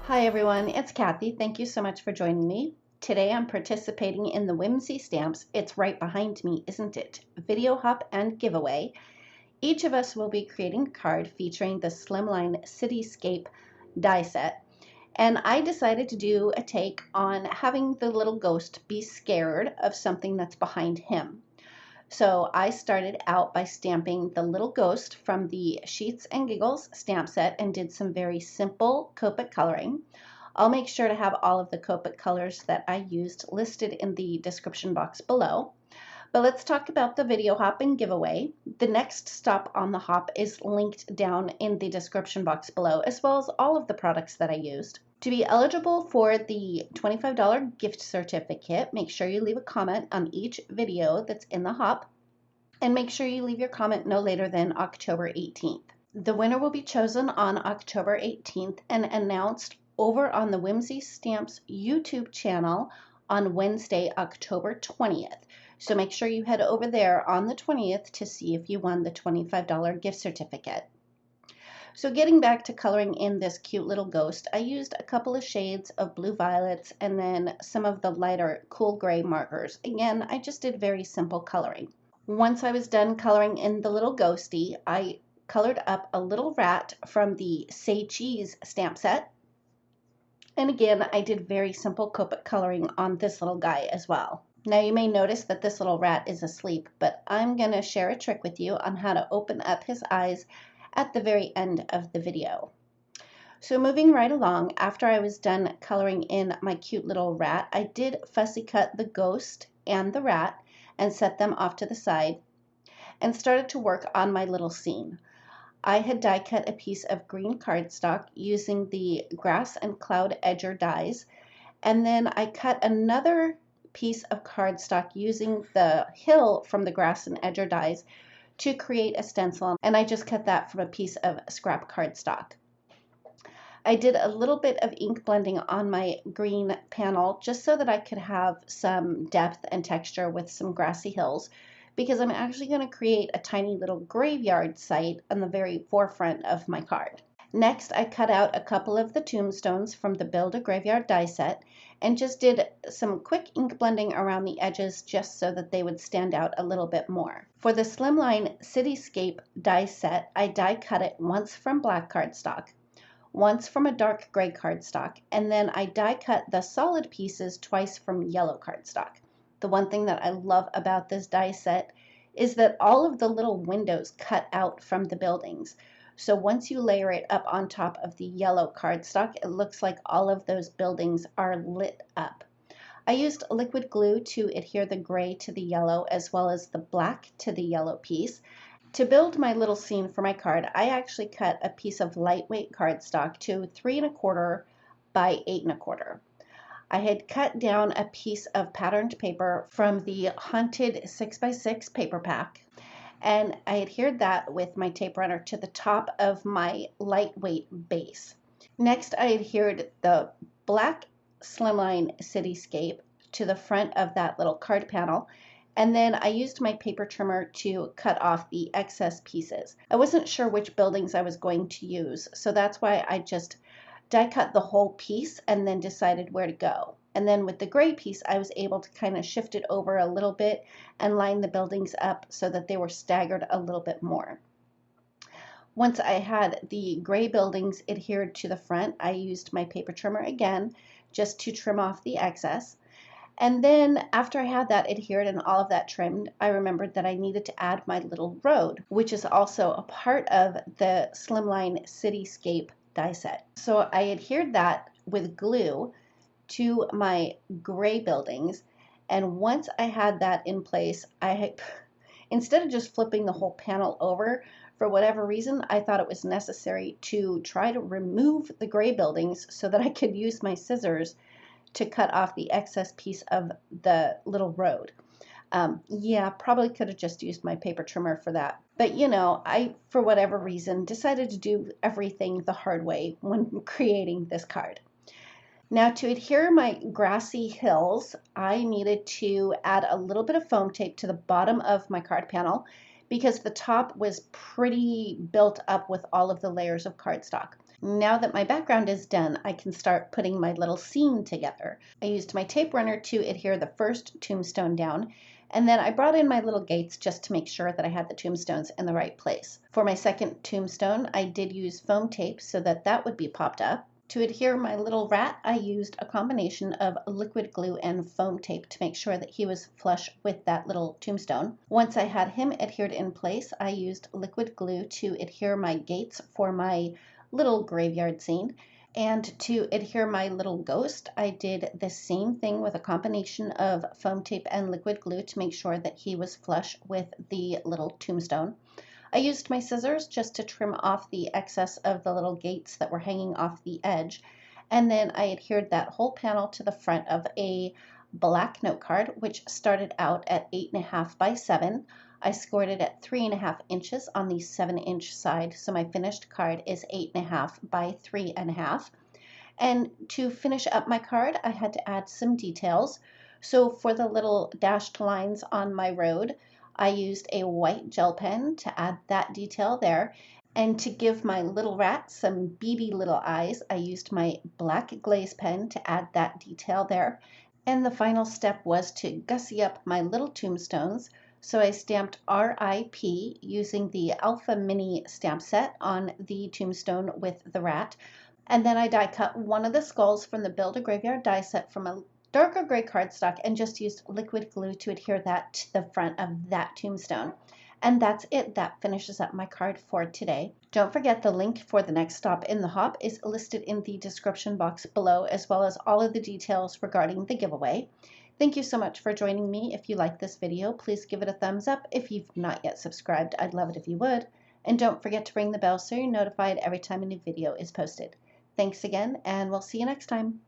Hi everyone, it's Kathy. Thank you so much for joining me. Today I'm participating in the Whimsy Stamps, it's right behind me, isn't it? Video hop and giveaway. Each of us will be creating a card featuring the Slimline Cityscape Die Set. And I decided to do a take on having the little ghost be scared of something that's behind him. So I started out by stamping the little ghost from the Sheets and Giggles stamp set and did some very simple Copic coloring. I'll make sure to have all of the Copic colors that I used listed in the description box below. But let's talk about the video hop and giveaway. The next stop on the hop is linked down in the description box below, as well as all of the products that I used. To be eligible for the $25 gift certificate, make sure you leave a comment on each video that's in the hop, and make sure you leave your comment no later than October 18th. The winner will be chosen on October 18th and announced over on the Whimsy Stamps YouTube channel on Wednesday, October 20th. So make sure you head over there on the 20th to see if you won the $25 gift certificate. So getting back to coloring in this cute little ghost, I used a couple of shades of blue violets and then some of the lighter cool gray markers. Again, I just did very simple coloring. Once I was done coloring in the little ghosty, I colored up a little rat from the Say Cheese stamp set. And again, I did very simple Copic coloring on this little guy as well. Now you may notice that this little rat is asleep, but I'm going to share a trick with you on how to open up his eyes at the very end of the video. So moving right along, after I was done coloring in my cute little rat, I did fussy cut the ghost and the rat and set them off to the side and started to work on my little scene. I had die cut a piece of green cardstock using the grass and cloud edger dies, and then I cut another piece of cardstock using the hill from the grass and edger dies to create a stencil, and I just cut that from a piece of scrap cardstock. I did a little bit of ink blending on my green panel just so that I could have some depth and texture with some grassy hills, because I'm actually going to create a tiny little graveyard site on the very forefront of my card. Next, I cut out a couple of the tombstones from the Build a Graveyard die set and just did some quick ink blending around the edges just so that they would stand out a little bit more. For the Slimline Cityscape die set, I die cut it once from black cardstock, once from a dark gray cardstock, and then I die cut the solid pieces twice from yellow cardstock. The one thing that I love about this die set is that all of the little windows cut out from the buildings. So once you layer it up on top of the yellow cardstock, it looks like all of those buildings are lit up. I used liquid glue to adhere the gray to the yellow as well as the black to the yellow piece. To build my little scene for my card, I actually cut a piece of lightweight cardstock to 3 1/4 by 8 1/4. I had cut down a piece of patterned paper from the Haunted 6x6 paper pack, and I adhered that with my tape runner to the top of my lightweight base. Next, I adhered the black Slimline Cityscape to the front of that little card panel, and then I used my paper trimmer to cut off the excess pieces. I wasn't sure which buildings I was going to use, so that's why I just die cut the whole piece and then decided where to go. And then with the gray piece, I was able to kind of shift it over a little bit and line the buildings up so that they were staggered a little bit more. Once I had the gray buildings adhered to the front, I used my paper trimmer again just to trim off the excess. And then after I had that adhered and all of that trimmed, I remembered that I needed to add my little road, which is also a part of the Slimline Cityscape die set. So I adhered that with glue to my gray buildings, and once I had that in place, instead of just flipping the whole panel over, for whatever reason, I thought it was necessary to try to remove the gray buildings so that I could use my scissors to cut off the excess piece of the little road. Yeah, probably could have just used my paper trimmer for that. But you know, I, for whatever reason, decided to do everything the hard way when creating this card. Now to adhere my grassy hills, I needed to add a little bit of foam tape to the bottom of my card panel because the top was pretty built up with all of the layers of cardstock. Now that my background is done, I can start putting my little scene together. I used my tape runner to adhere the first tombstone down, and then I brought in my little gates just to make sure that I had the tombstones in the right place. For my second tombstone, I did use foam tape so that that would be popped up. To adhere my little rat, I used a combination of liquid glue and foam tape to make sure that he was flush with that little tombstone. Once I had him adhered in place, I used liquid glue to adhere my gates for my little graveyard scene. And to adhere my little ghost, I did the same thing with a combination of foam tape and liquid glue to make sure that he was flush with the little tombstone. I used my scissors just to trim off the excess of the little gates that were hanging off the edge, and then I adhered that whole panel to the front of a black note card, which started out at 8.5 by 7. I scored it at 3.5 inches on the 7-inch side, so my finished card is 8.5 by 3.5. And to finish up my card, I had to add some details. So for the little dashed lines on my road, I used a white gel pen to add that detail there. And to give my little rat some beady little eyes, I used my black glaze pen to add that detail there. And the final step was to gussy up my little tombstones. So I stamped RIP using the Alpha Mini stamp set on the tombstone with the rat. And then I die cut one of the skulls from the Build a Graveyard die set from a darker gray cardstock and just used liquid glue to adhere that to the front of that tombstone. And that's it. That finishes up my card for today. Don't forget the link for the next stop in the hop is listed in the description box below, as well as all of the details regarding the giveaway. Thank you so much for joining me. If you like this video, please give it a thumbs up. If you've not yet subscribed, I'd love it if you would. And don't forget to ring the bell so you're notified every time a new video is posted. Thanks again, and we'll see you next time.